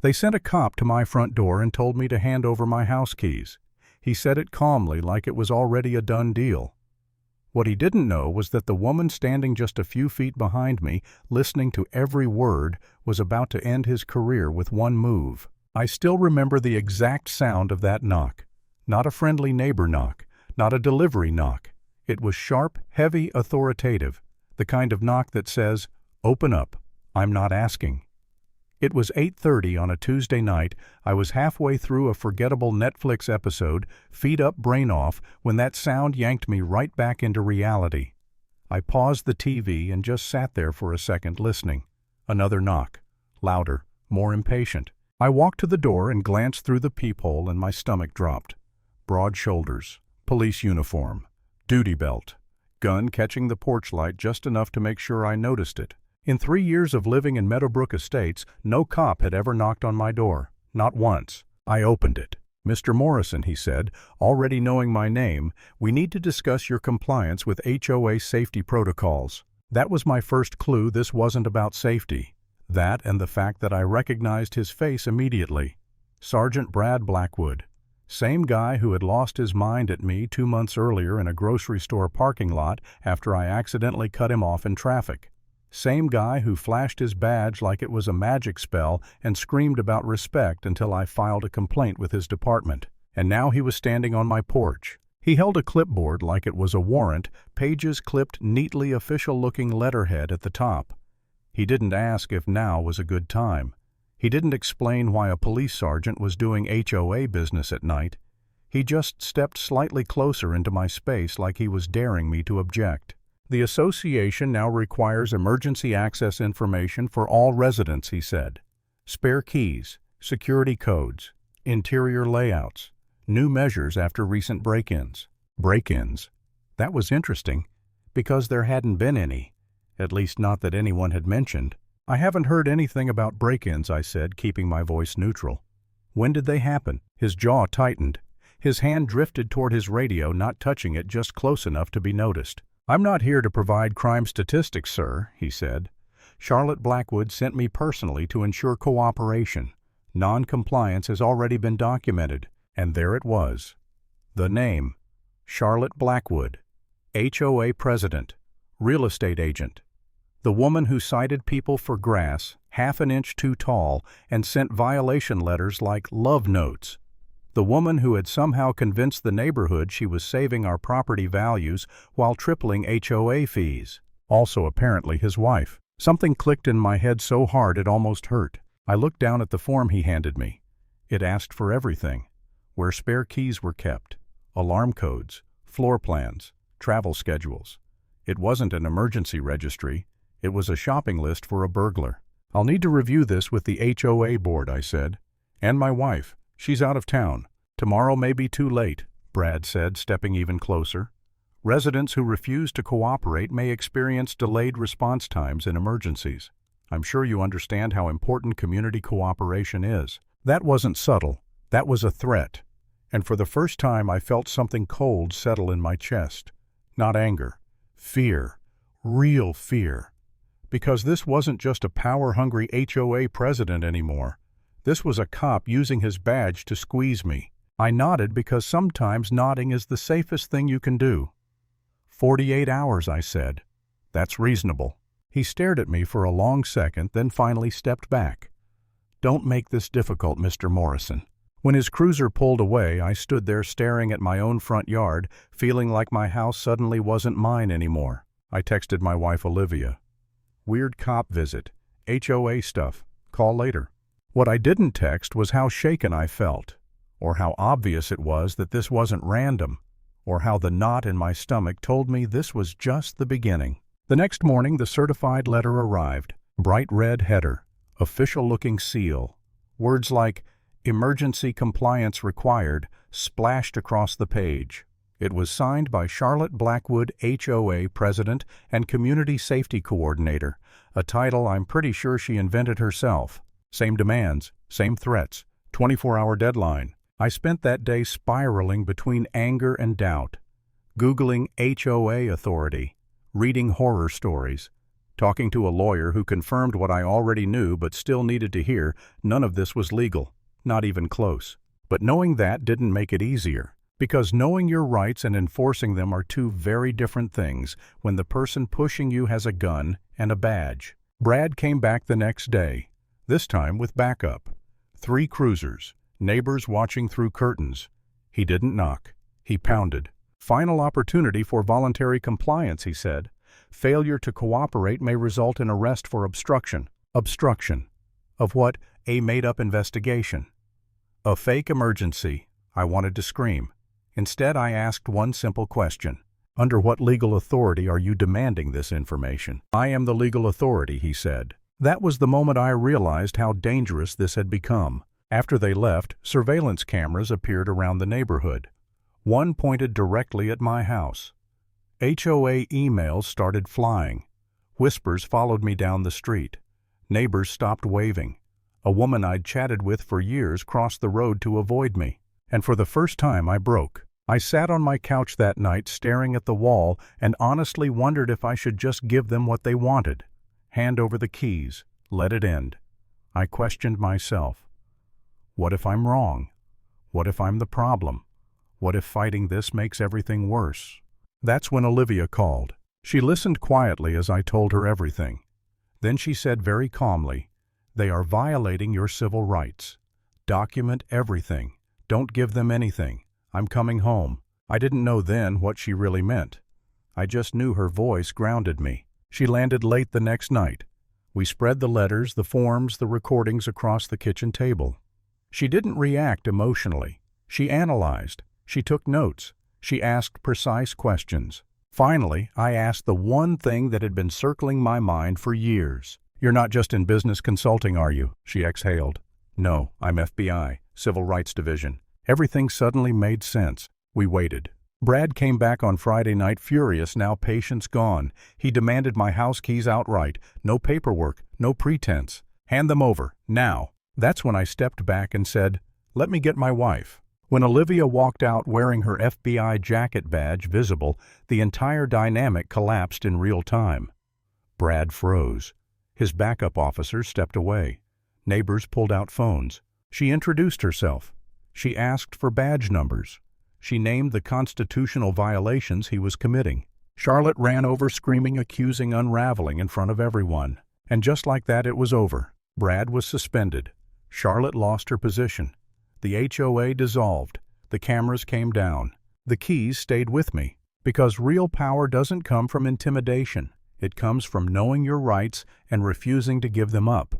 They sent a cop to my front door and told me to hand over my house keys. He said it calmly, like it was already a done deal. What he didn't know was that the woman standing just a few feet behind me, listening to every word, was about to end his career with one move. I still remember the exact sound of that knock. Not a friendly neighbor knock, not a delivery knock. It was sharp, heavy, authoritative, the kind of knock that says, "Open up, I'm not asking." It was 8:30 on a Tuesday night. I was halfway through a forgettable Netflix episode, feet up, brain off, when that sound yanked me right back into reality. I paused the TV and just sat there for a second listening. Another knock. Louder, more impatient. I walked to the door and glanced through the peephole and my stomach dropped. Broad shoulders, police uniform, duty belt, gun catching the porch light just enough to make sure I noticed it. In 3 years of living in Meadowbrook Estates, no cop had ever knocked on my door. Not once. I opened it. "Mr. Morrison," he said, already knowing my name, "we need to discuss your compliance with HOA safety protocols." That was my first clue this wasn't about safety. That and the fact that I recognized his face immediately. Sergeant Brad Blackwood. Same guy who had lost his mind at me 2 months earlier in a grocery store parking lot after I accidentally cut him off in traffic. Same guy who flashed his badge like it was a magic spell and screamed about respect until I filed a complaint with his department. And now he was standing on my porch. He held a clipboard like it was a warrant, pages clipped neatly, official-looking letterhead at the top. He didn't ask if now was a good time. He didn't explain why a police sergeant was doing HOA business at night. He just stepped slightly closer into my space like he was daring me to object. "The association now requires emergency access information for all residents," he said. "Spare keys, security codes, interior layouts, new measures after recent break-ins." Break-ins? That was interesting, because there hadn't been any. At least not that anyone had mentioned. "I haven't heard anything about break-ins," I said, keeping my voice neutral. "When did they happen?" His jaw tightened. His hand drifted toward his radio, not touching it, just close enough to be noticed. "I'm not here to provide crime statistics, sir," he said. "Charlotte Blackwood sent me personally to ensure cooperation. Non-compliance has already been documented." And there it was. The name. Charlotte Blackwood. HOA president. Real estate agent. The woman who cited people for grass, half an inch too tall, and sent violation letters like love notes. The woman who had somehow convinced the neighborhood she was saving our property values while tripling HOA fees. Also apparently his wife. Something clicked in my head so hard it almost hurt. I looked down at the form he handed me. It asked for everything. Where spare keys were kept, alarm codes, floor plans, travel schedules. It wasn't an emergency registry. It was a shopping list for a burglar. "I'll need to review this with the HOA board," I said. "And my wife. She's out of town. Tomorrow may be too late," Brad said, stepping even closer. "Residents who refuse to cooperate may experience delayed response times in emergencies. I'm sure you understand how important community cooperation is." That wasn't subtle. That was a threat. And for the first time I felt something cold settle in my chest. Not anger. Fear. Real fear. Because this wasn't just a power-hungry HOA president anymore. This was a cop using his badge to squeeze me. I nodded because sometimes nodding is the safest thing you can do. 48 hours, I said. "That's reasonable." He stared at me for a long second, then finally stepped back. "Don't make this difficult, Mr. Morrison." When his cruiser pulled away, I stood there staring at my own front yard, feeling like my house suddenly wasn't mine anymore. I texted my wife Olivia. "Weird cop visit. HOA stuff. Call later." What I didn't text was how shaken I felt, or how obvious it was that this wasn't random, or how the knot in my stomach told me this was just the beginning. The next morning the certified letter arrived. Bright red header, official-looking seal. Words like, "Emergency compliance required," splashed across the page. It was signed by Charlotte Blackwood, HOA President and Community Safety Coordinator, a title I'm pretty sure she invented herself. Same demands, same threats, 24-hour deadline. I spent that day spiraling between anger and doubt, Googling HOA authority, reading horror stories, Talking to a lawyer who confirmed what I already knew but still needed to hear, none of this was legal, not even close. But knowing that didn't make it easier, because knowing your rights and enforcing them are two very different things when the person pushing you has a gun and a badge. Brad came back the next day, this time with backup. 3 cruisers, neighbors watching through curtains. He didn't knock. He pounded. Final opportunity for voluntary compliance, he said. Failure to cooperate may result in arrest for obstruction. Obstruction. Of what? A made-up investigation. A fake emergency. I wanted to scream. Instead, I asked one simple question. Under what legal authority are you demanding this information? I am the legal authority, he said. That was the moment I realized how dangerous this had become. After they left, surveillance cameras appeared around the neighborhood. One pointed directly at my house. HOA emails started flying. Whispers followed me down the street. Neighbors stopped waving. A woman I'd chatted with for years crossed the road to avoid me. And for the first time, I broke. I sat on my couch that night staring at the wall and honestly wondered if I should just give them what they wanted. Hand over the keys. Let it end. I questioned myself. What if I'm wrong? What if I'm the problem? What if fighting this makes everything worse? That's when Olivia called. She listened quietly as I told her everything. Then she said very calmly, "They are violating your civil rights. Document everything. Don't give them anything. I'm coming home." I didn't know then what she really meant. I just knew her voice grounded me. She landed late the next night. We spread the letters, the forms, the recordings across the kitchen table. She didn't react emotionally. She analyzed. She took notes. She asked precise questions. Finally, I asked the one thing that had been circling my mind for years. "You're not just in business consulting, are you?" She exhaled. "No, I'm FBI, Civil Rights Division." Everything suddenly made sense. We waited. Brad came back on Friday night furious, now patience gone. He demanded my house keys outright. No paperwork, no pretense. "Hand them over, now." That's when I stepped back and said, "Let me get my wife." When Olivia walked out wearing her FBI jacket badge visible, the entire dynamic collapsed in real time. Brad froze. His backup officer stepped away. Neighbors pulled out phones. She introduced herself. She asked for badge numbers. She named the constitutional violations he was committing. Charlotte ran over screaming, accusing, unraveling in front of everyone. And just like that, it was over. Brad was suspended. Charlotte lost her position. The HOA dissolved. The cameras came down. The keys stayed with me. Because real power doesn't come from intimidation. It comes from knowing your rights and refusing to give them up.